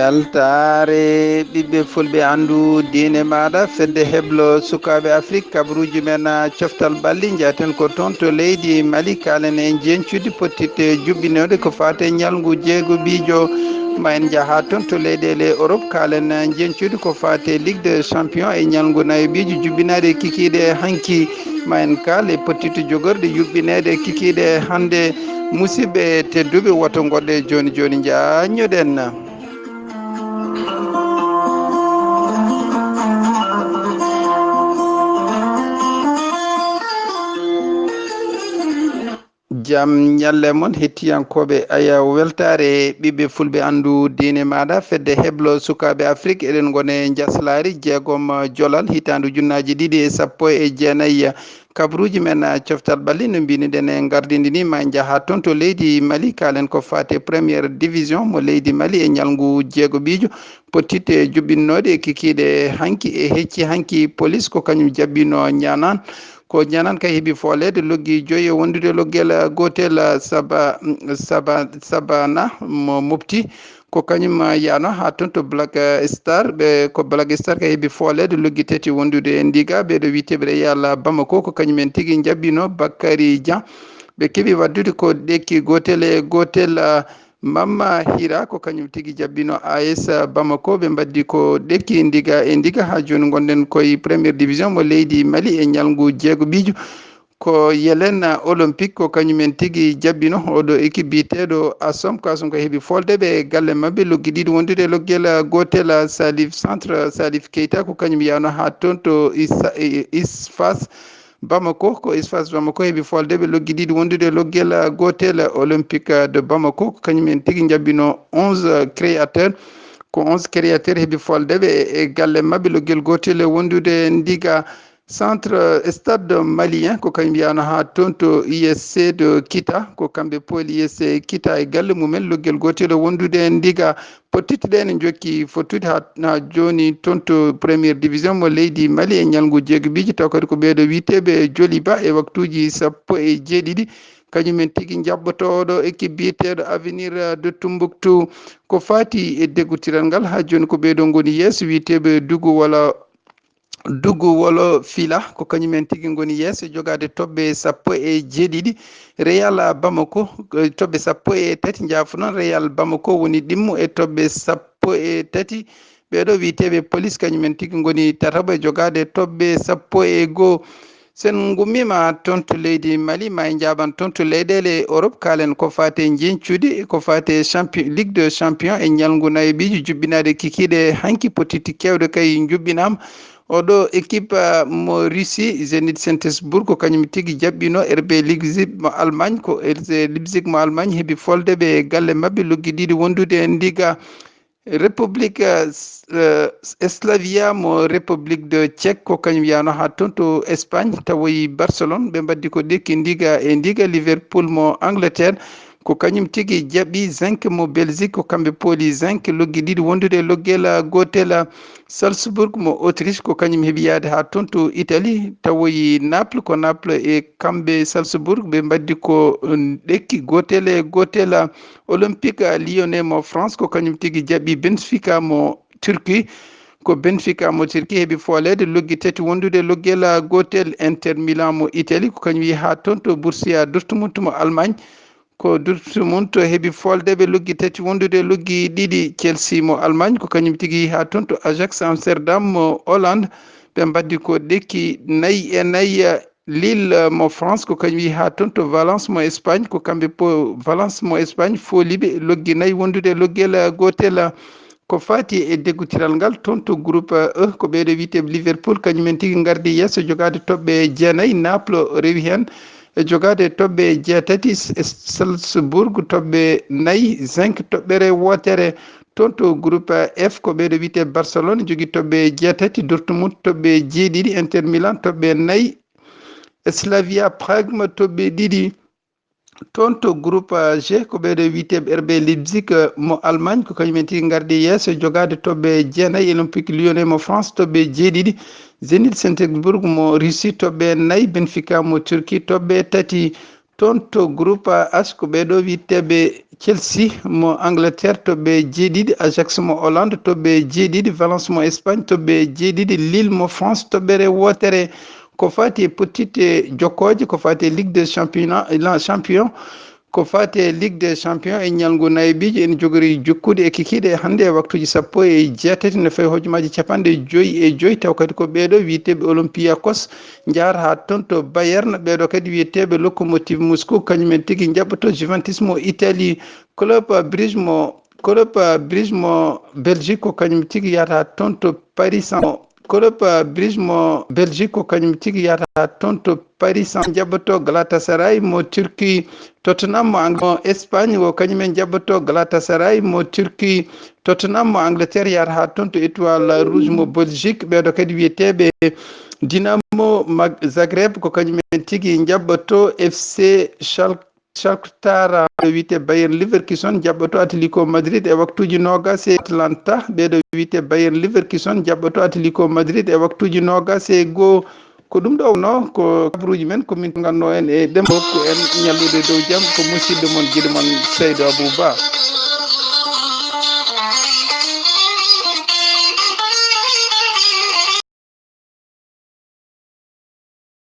weltare ɓiɓɓe fulɓe andu diine maɗa fedde heblo sukaɓe afrique kabaruji men coftal balli jaten ko toon to leydi mali kalen en jencude pottitte juɓɓinode ko fate ñalngu jeego bijo ma en jaaha toon to leyɗele Europe kalen jencude ko fate ligue de champion e ñalngu nayoɓijo juɓɓinade kikiɗe hanki ma en kaal e pottitte jogorɗe yuɓɓinede kikiɗe hande musidɓe tedduɓe woto goɗɗe joni joni jañoɗen jam ñalle moon hettiyankoɓe aya weltare ɓiɓɓe fulɓe andu diine maɗa fedde heblo sukaɓe afrique eɗen gone jaslari jeegom jolal hitandu ujunnaji 2019 kabaruji men coftal ɓalli no mbinoɗen e gardidi ni ma jaaha toon to leydi mali kalen ko fate premiére division mo leydi mali e ñalngu jeego ɓijo pottitte juɓɓinnode e kikiɗe hanki e hecci hanki police ko kañum jaɓɓino ñanan ko ñanan kay heeɓi foolede loggi joyi e wondude loggel gotel sabana mo mofti ko kañum yano ha toon to Black Star ɓe ko Black Star kay heeɓi foolede loggi tati wondude e ndiga ɓeɗo witeɓe Real Bamako ko kañumen tigui jaɓɓino Bakary Dian ɓe keeɓi waddude ko ɗekki gotel e gotel Mamma Hira ko kañum tigui jaɓɓino AS Bamako ɓe mbaddi ko ɗekki ndiga e ndiga ha joni gonɗen koye premiére division mo leydi Mali e ñalngu jeego ɓijo ko Yelen olympique ko kañumen tigui jaɓɓino oɗo équipe biteɗo ASOM kasum ko heeɓi foldeɓe e galle mabɓe loggi ɗiɗi wondude loggel gotel Salif centre Salif Keita ko kañum yano ha toon to ISFAS Bamako ko ISFAS Bamako heeɓi foldeɓe loggi ɗiɗi wondude loggel gotel olympique de Bamako ko kañumen tigui jaɓɓino 11 créateur ko 11 créateur heeɓi foldeɓe e galle mabɓe loggel gotel wondude ndiga centre stade malien ko kañum yano ha toon to ISC de Kita ko kamɓe pooli ISC Kita e galle mumen loggel gotel wondude ndiga pottitte ɗe ne jokki fottude ha joni toon to premiére division mo leydi Mali e ñalngu jeego ɓijo taw kadi ko ɓeeɗo witeɓe Joliba e waktuji 17 kañumen tigui jabbotoɗo équipe biteɗo avenir de Tombouctou ko fati e deggutiral ngal ha joni ko ɓeeɗo goni yeeso witeɓe Duggu wolo fila ko kañumen tigui goni yeeso jogade tobbe 17 Real Bamako tobbe 13 jaafu noon Real Bamako woni ɗimmo e tobbe 13 ɓeɗo witeɓe police kañumen tigui goni tataɓo e jogade tobbe 11 sen gummima toon to leydi Mali ma jaɓan toon to leyɗele Europe kalen ko fate jencude ko fate ligue de champion e ñalngu nayoɓijo juɓɓinade kikiɗe hanki potiti kewde kay juɓɓinama oɗo équipe mo Russie Zenit Saint-Pétersbourg ko kañum tigui jaɓɓino RB Leipzig mo Allemagne ko Leipzig mo Allemagne heeɓi foldeɓe e galle mabɓe loggi ɗiɗi wondude e ndiga république Slavia mo république de Tchèque ko kañum yano ha toon to Espagne tawoyi Barcelone ɓe mbaddi ko ɗekki ndiga e ndiga Liverpool mo Angleterre ko kañum tigui jaɓɓi zinc mo Belgique ko kamɓe pooli zinc loggi ɗiɗi wondude loggel gotel Salzbourg mo Autriche ko kañum heeɓi yaade ha toon to Italie tawoyi Naples ko Naples e kamɓe Salzbourg ɓe mbaddi ko ɗekki gotel e gotel Olympique Lyonnais mo France ko kañum tigui jaɓɓi Benfica mo Turquie ko Benfica mo Turquie heeɓi foolede loggi tati wondude loggel gotel Inter Milan mo Italie ko kañum wi ha toon to Borussia Dortmund mo Allemagne ko Dortmund to heeɓi foldeɓe loggi tati wondude loggi ɗiɗi Chelsea mo Allemagne ko kañum tigui ha toon to Ajax Amsterdam mo Hollande ɓe mbaddi ko ɗekki 4 Lille mo France ko kañum wi ha toon to Valence mo Espagne ko kamɓe Valence mo Espagne fooliɓe loggi 4 wondude loggel gotel ko fati e deggutiral ngal toon to groupe E ko ɓeɗo witeɓe Liverpool kañumen tigui gardi yesso jogade toɓɓe 9 Naples rewi hen e jogade toɓɓe 8 Salzbourg toɓɓe 4 5 toɓɓere wotere toon to groupe F ko ɓeɗo wite Barcelone jogui toɓɓe 8 Dortmund toɓɓe 7 Inter Milan toɓɓe 4 Slavia Prague mo toɓɓe 2 toon to groupe G ko ɓeɗo witeɓe RB Leipzig mo Allemagne ko kañumen tigui gardi yesso jogade toɓɓe 9 Olympique Lyonnais mo France toɓɓe 7 Zenit Saint-Pétersbourg mo Russie toɓɓe 4 Benfica mo Turquie toɓɓe 3 toon to groupe H ko ɓeɗo witteɓe Chelsea mo Angleterre to ɓe jeeɗiɗi, Ajax mo Hollande to ɓe jeeɗiɗi, Valence mo Espagne to ɓe jeeɗiɗi, Lille mo France to ɓere wotere. Ko fati e pottite jokkoje ko fati e Ligue des champion ko fati e Ligue des champions e ñalngu naybijo en jogori jokkude e kikiɗe hannde e waktuji 17 no fawi hojomaji 55 taw kadi ko ɓeeɗo wiyeteɓe Olympiakos jahata ha toon to Bayern, ɓeeɗo kadi wiyeteɓe Lokomotiv Moscou kañumen tigui jaɓɓoto Juventus mo Italie, club Brugge mo Belgique ko kañum tigui yahata toon to Paris Saint jaɓɓoto Galatasaray mo Turquie, Tottenham mo Espagne ko kañumen jaɓɓoto Galatasaray mo Turquie, Tottenham mo Angleterre yahata ha toon to Étoile Rouge mo Belgique, ɓeeɗo kadi wiyeteɓe Dinamo Zagreb ko kañumen tigui jaɓɓoto FC Shakhtar wiyete Bayer Leverkusen jaɓɓoto Atlético Madrid e waktuji 20 Atlanta ɓeeɗo wiyete Bayer Leverkusen jaɓɓoto Atlético Madrid e waktuji 21 ko ɗum ɗo no ko kabruji men komin ganno en e ɗembo ko en ñallude dow jaam ko musidɗo moon guiɗo moon Seydou Abouba.